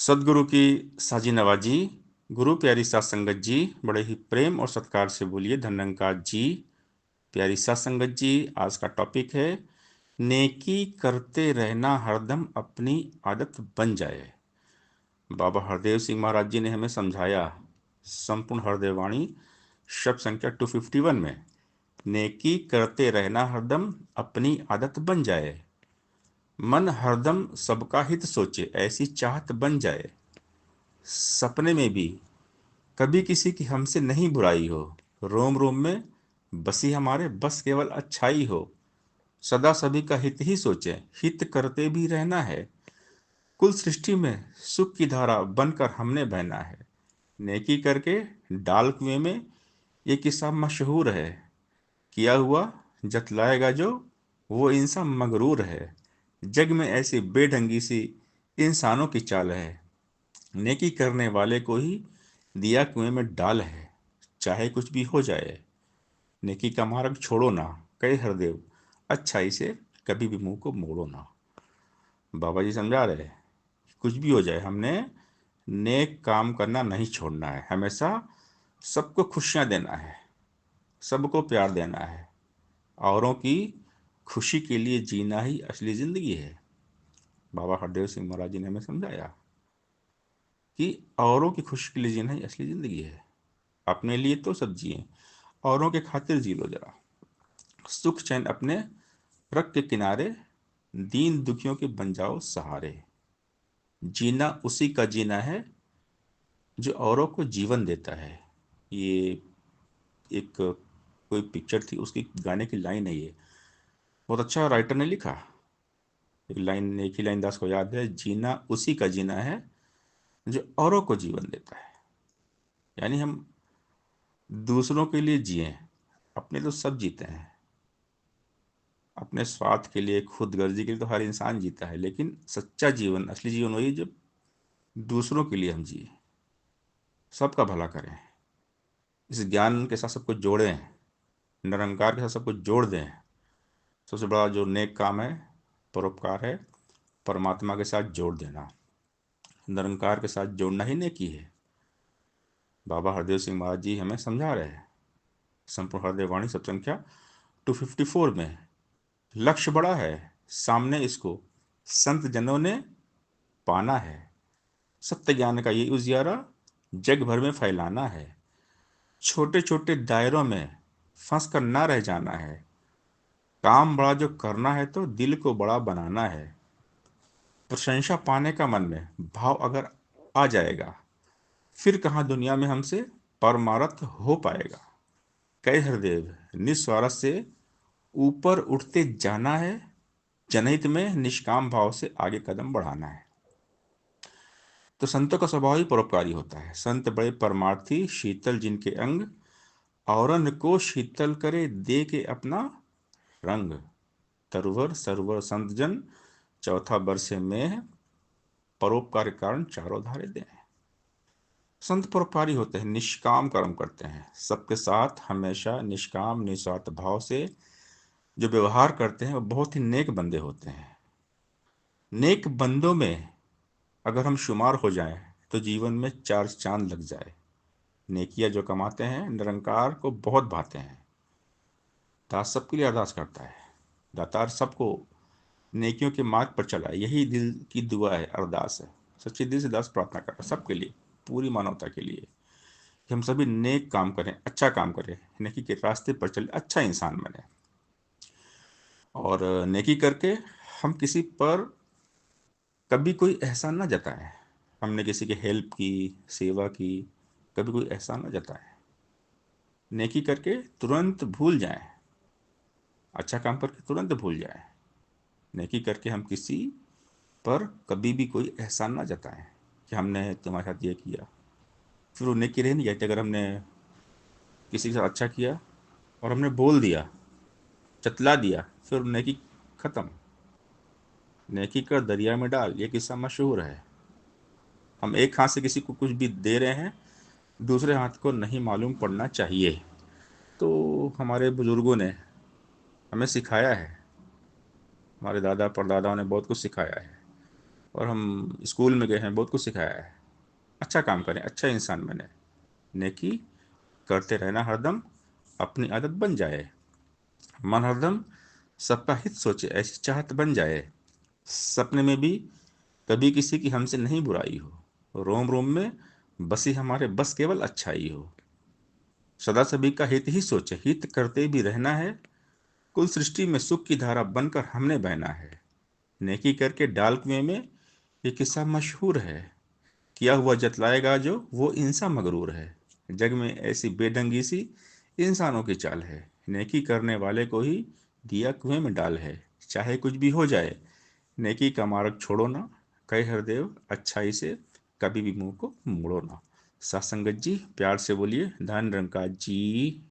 सदगुरु की साजी नवाजी। गुरु प्यारी सात संगत जी, बड़े ही प्रेम और सत्कार से बोलिए धन्यंकार जी। प्यारी सात संगत जी, आज का टॉपिक है नेकी करते रहना हरदम अपनी आदत बन जाए। बाबा हरदेव सिंह महाराज जी ने हमें समझाया संपूर्ण हरदेव वाणी शब्द संख्या 251 में, नेकी करते रहना हरदम अपनी आदत बन जाए। मन हरदम सबका हित सोचे, ऐसी चाहत बन जाए। सपने में भी कभी किसी की हमसे नहीं बुराई हो, रोम रोम में बसी हमारे बस केवल अच्छाई हो। सदा सभी का हित ही सोचे, हित करते भी रहना है। कुल सृष्टि में सुख की धारा बनकर हमने बहना है। नेकी करके डाल कुएं में, ये किस्सा मशहूर है। किया हुआ जतलाएगा जो, वो इंसान मगरूर है। जग में ऐसी बेढंगी सी इंसानों की चाल है। नेकी करने वाले को ही दिया कुएं में डाल है। चाहे कुछ भी हो जाए, नेकी का मार्ग छोड़ो ना, कहे हरदेव, अच्छाई से कभी भी मुंह को मोड़ो ना। बाबा जी समझा रहे हैं, कुछ भी हो जाए हमने नेक काम करना नहीं छोड़ना है। हमेशा सबको खुशियां देना है, सबको प्यार देना है। औरों की खुशी के लिए जीना ही असली जिंदगी है। बाबा हरदेव सिंह महाराज जी ने हमें समझाया कि औरों की खुशी के लिए जीना ही असली जिंदगी है। अपने लिए तो सब जिए, औरों के खातिर जी लो जरा। सुख चैन अपने रख के किनारे, दीन दुखियों के बन जाओ सहारे। जीना उसी का जीना है जो औरों को जीवन देता है। ये एक कोई पिक्चर थी, उसकी गाने की लाइन है ये। बहुत अच्छा राइटर ने लिखा। एक लाइन, एक ही लाइन दास को याद है, जीना उसी का जीना है जो औरों को जीवन देता है। यानी हम दूसरों के लिए जिए, अपने तो सब जीते हैं। अपने स्वार्थ के लिए, खुद गर्जी के लिए तो हर इंसान जीता है, लेकिन सच्चा जीवन, असली जीवन वही जब दूसरों के लिए हम जिए, सबका भला करें, इस ज्ञान के साथ सबको जोड़ें, निरंकार के साथ सबको जोड़ दें। सबसे बड़ा जो नेक काम है, परोपकार है, परमात्मा के साथ जोड़ देना। निरंकार के साथ जोड़ना ही नेकी है। बाबा हरदेव सिंह महाराज जी हमें समझा रहे हैं संपूर्ण हरदेव वाणी सब संख्या 254 में। लक्ष्य बड़ा है, सामने इसको संत जनों ने पाना है। सत्य ज्ञान का ये उजियारा जग भर में फैलाना है। छोटे छोटे दायरों में फंस कर ना रह जाना है। काम बड़ा जो करना है तो दिल को बड़ा बनाना है। प्रशंसा पाने का मन में भाव अगर आ जाएगा, फिर कहाँ दुनिया में हमसे परमारथ हो पाएगा। कई हरदेव, निस्वार्थ से ऊपर उठते जाना है। जनहित में निष्काम भाव से आगे कदम बढ़ाना है। तो संतों का स्वभाव ही परोपकारी होता है। संत बड़े परमार्थी, शीतल जिनके अंग, औरन को शीतल करे दे के अपना रंग। तरवर सरवर संत जन, चौथा बरसे में परोपकार के कारण चारों धारे दें। संत परोपकारी होते हैं, निष्काम कर्म करते हैं, सबके साथ हमेशा निष्काम निस्वार्थ भाव से जो व्यवहार करते हैं वो बहुत ही नेक बंदे होते हैं। नेक बंदों में अगर हम शुमार हो जाएं तो जीवन में चार चांद लग जाए। नेकियां जो कमाते हैं निरंकार को बहुत भाते हैं। दास सबके लिए अरदास करता है, दातार सबको नेकियों के मार्ग पर चलाए, यही दिल की दुआ है, अरदास है। सच्चे दिल से दास प्रार्थना कर रहा है सबके लिए, पूरी मानवता के लिए, कि हम सभी नेक काम करें, अच्छा काम करें, नेकी के रास्ते पर चले, अच्छा इंसान बने। और नेकी करके हम किसी पर कभी कोई एहसान ना जताएं। हमने किसी की हेल्प की, सेवा की, कभी कोई एहसान ना जताएं। नेकी करके तुरंत भूल जाएं, अच्छा काम करके तुरंत भूल जाएं। नेकी करके हम किसी पर कभी भी कोई एहसान ना जताएं कि हमने तुम्हारे साथ ये किया, फिर वो नेकी रह नहीं जाती। अगर हमने किसी के साथ अच्छा किया और हमने बोल दिया, चतला दिया, फिर नेकी खत्म। नेकी कर दरिया में डाल, ये किस्सा मशहूर है। हम एक हाथ से किसी को कुछ भी दे रहे हैं, दूसरे हाथ को नहीं मालूम पड़ना चाहिए। तो हमारे बुजुर्गों ने हमें सिखाया है, हमारे दादा परदादाओं ने बहुत कुछ सिखाया है। और हम स्कूल में गए हैं, बहुत कुछ सिखाया है। अच्छा काम करें, अच्छा इंसान बने, नेकी करते रहना हरदम, अपनी आदत बन जाए। मन हरदम सबका हित सोचे, ऐसी चाहत बन जाए। सपने में भी कभी किसी की हमसे नहीं बुराई हो, रोम रोम में बसी हमारे बस केवल अच्छाई हो। सदा सभी का हित ही सोचे, हित करते भी रहना है। कुल सृष्टि में सुख की धारा बनकर हमने बहना है। नेकी करके डाल कुएं में, ये किस्सा मशहूर है। किया हुआ जतलाएगा जो, वो इंसान मगरूर है। जग में ऐसी बेढंगी सी इंसानों की चाल है। नेकी करने वाले को ही दिया कुएं में डाल है। चाहे कुछ भी हो जाए, नेकी का मार्ग छोड़ो ना। कहे हरदेव अच्छाई से कभी भी मुंह को मोड़ो ना। सासंगत जी, प्यार से बोलिए धन निरंकार जी।